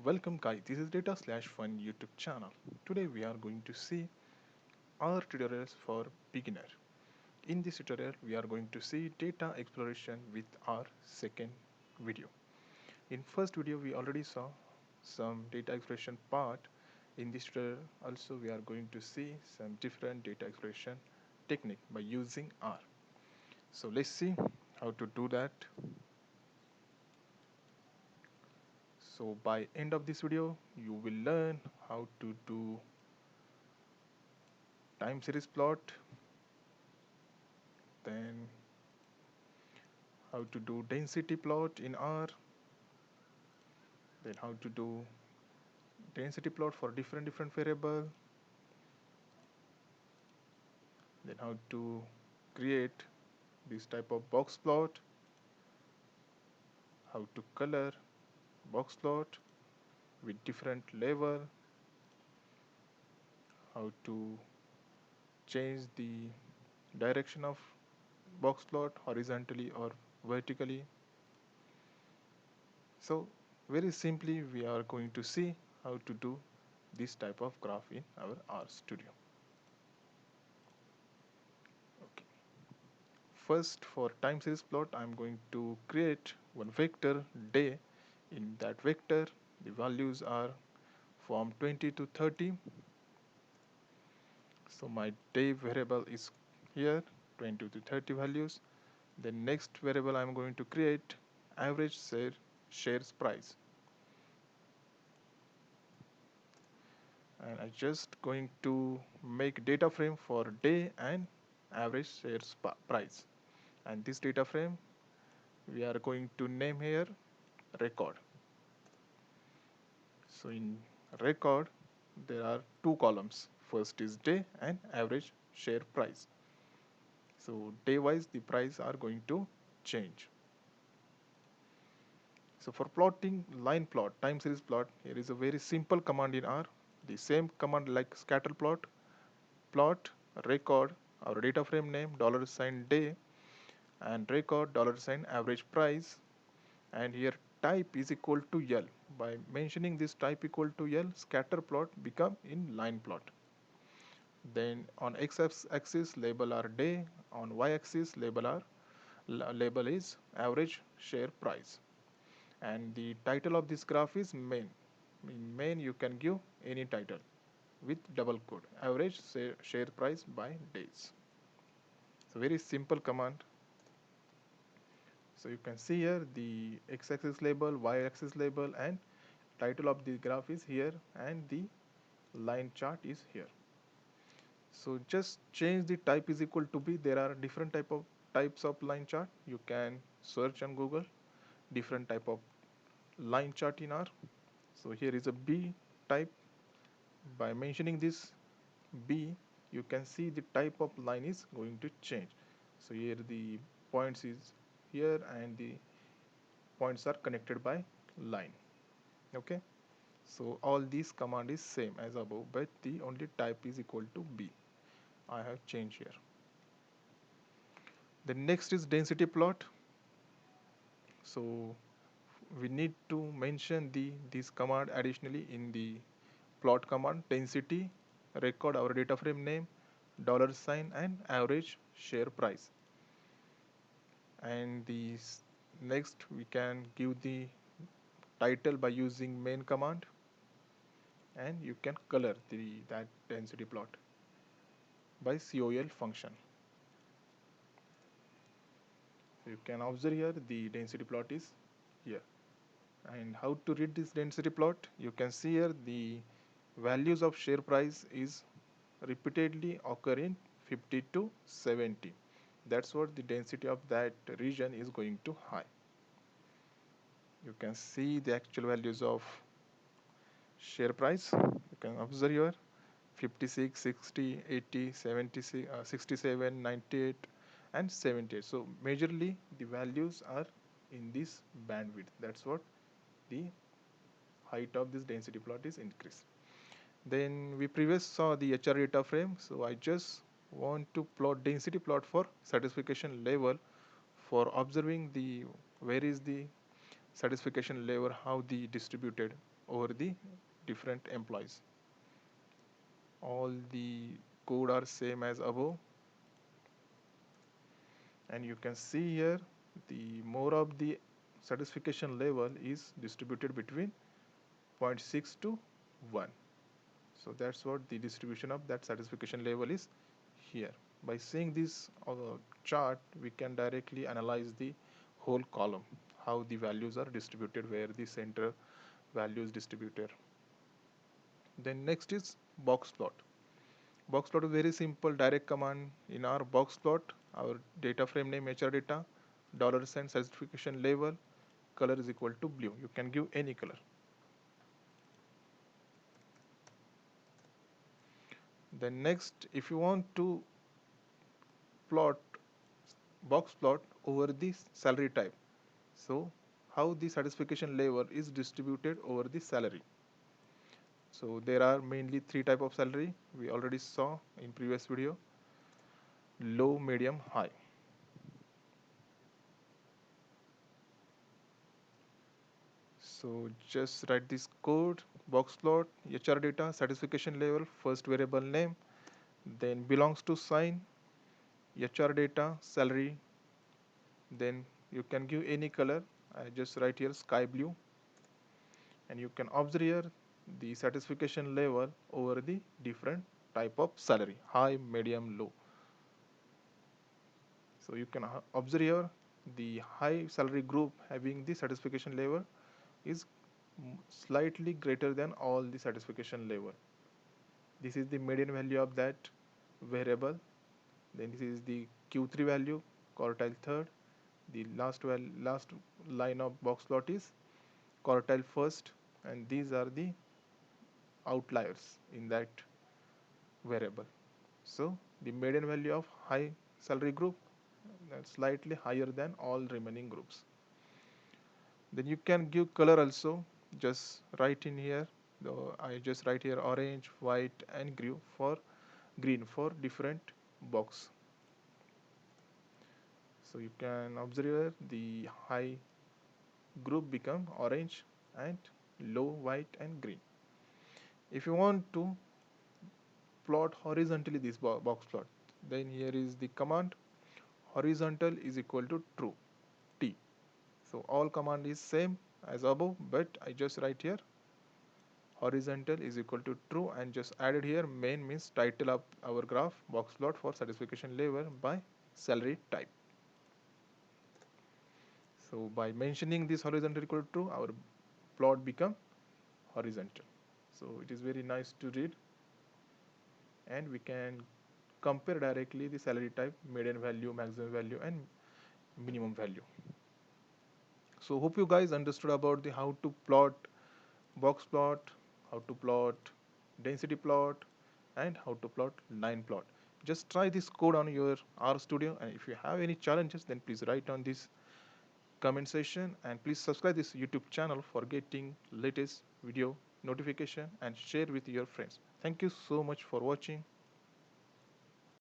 welcome guys, this is Data Slash Fun YouTube channel. Today we are going to see our tutorials for beginner. In this tutorial we are going to see data exploration with our second video. In first video we already saw some data exploration part. In this tutorial also we are going to see some different data exploration technique by using R. So let's see how to do that. So by end of this video you will learn how to do time series plot, then how to do density plot in R, then how to do density plot for different variable, then how to create this type of box plot, how to color box plot with different level, how to change the direction of box plot horizontally or vertically. So very simply we are going to see how to do this type of graph in our R Studio. Okay. First, for time series plot, I'm going to create one vector day. In that vector, the values are from 20 to 30. So my day variable is here, 20 to 30 values. The next variable I'm going to create average shares price. And I'm just going to make data frame for day and average shares price. And this data frame we are going to name here record. So in record there are two columns. First is day and average share price. So day wise the price are going to change. So for plotting line plot, time series plot, here is a very simple command in R. The same command like scatter plot record our data frame name $day and record $average price, and here type is equal to L. By mentioning this type equal to L, scatter plot become in line plot. Then on x-axis label are day, on y-axis label is average share price, and the title of this graph is main. In main you can give any title with double quote, average share price by days. So very simple command. So you can see here the x-axis label, y-axis label, and title of the graph is here, and the line chart is here. So just change the type is equal to B. There are different types of line chart. You can search on Google different type of line chart in R. So here is a B type. By mentioning this B, you can see the type of line is going to change. So here the points is here and the points are connected by line. Okay. So all these command is same as above, but the only type is equal to B. I have changed here. The next is density plot. So we need to mention this command additionally in the plot command density record our data frame name $, and average share price. And this next we can give the title by using main command, and you can color that density plot by COL function. So you can observe here the density plot is here. And how to read this density plot? You can see here the values of share price is repeatedly occur in 50 to 70. That's what the density of that region is going to high. You can see the actual values of share price. You can observe here 56, 60, 80, 76, 67, 98, and 78. So majorly the values are in this bandwidth. That's what the height of this density plot is increased. Then we previously saw the HR data frame. So I just want to plot density plot for satisfaction level for observing the where is the satisfaction level, how the distributed. over the different employees. All the code are same as above, and you can see here the more of the satisfaction level is distributed between zero point 0.6 to 1. So that's what the distribution of that satisfaction level is here. By seeing this chart, we can directly analyze the whole column, how the values are distributed, where the center value is distributed. Then next is box plot. Box plot is very simple direct command. In our box plot, our data frame name HR data, $sign satisfaction level, color is equal to blue. You can give any color. Then next, if you want to plot box plot over the salary type, so how the satisfaction level is distributed over the salary. So there are mainly three type of salary we already saw in previous video: low, medium, high. So just write this code: box plot HR data satisfaction level, first variable name, then belongs to sign, HR data salary, then you can give any color. I just write here sky blue, and you can observe here the satisfaction level over the different type of salary: high, medium, low. So you can observe here the high salary group having the satisfaction level is slightly greater than all the satisfaction level. This is the median value of that variable. Then this is the Q3 value, quartile third. The last line of box plot is quartile first, and these are the outliers in that variable. So the median value of high salary group that's slightly higher than all remaining groups. Then you can give color also. Just write in here. I just write here orange, white, and green for different box. So you can observe the high group become orange and low white and green. If you want to plot horizontally this box plot, then here is the command: horizontal is equal to true, T. So all command is same as above, but I just write here horizontal is equal to true and just added here main means title of our graph box plot for satisfaction level by salary type. So by mentioning this horizontal equal to true, our plot become horizontal. So it is very nice to read, and we can compare directly the salary type, median value, maximum value, and minimum value. So hope you guys understood about the how to plot box plot, how to plot density plot, and how to plot line plot. Just try this code on your RStudio, and if you have any challenges, then please write on this comment section, and please subscribe this YouTube channel for getting latest video notification and share with your friends. Thank you so much for watching.